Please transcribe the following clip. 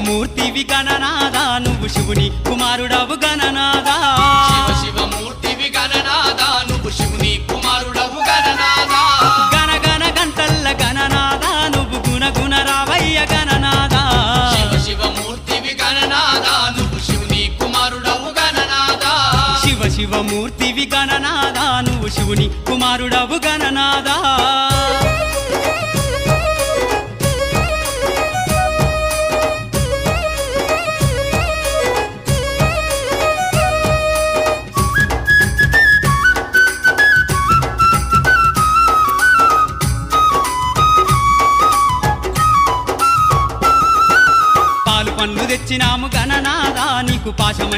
శివమూర్తివి గణనాదా నువ్వు శివుని కుమారుడవు గణనాదా శివమూర్తివి గణనాదా నువ్వు శివుని కుమారుడవు గణనాదా గణ గణ గంటల్ల గణనాదా నువ్వు గుణ గుణ రావయ్య గణనాదా శివమూర్తివి గణనాదా నువ్వు శివుని కుమారుడవు గణనాదా శివమూర్తివి గణనాదా నువ్వు శివుని కుమారుడవు గణనాదా పండ్లు తెచ్చినాము గణనాదా నీకు పాశం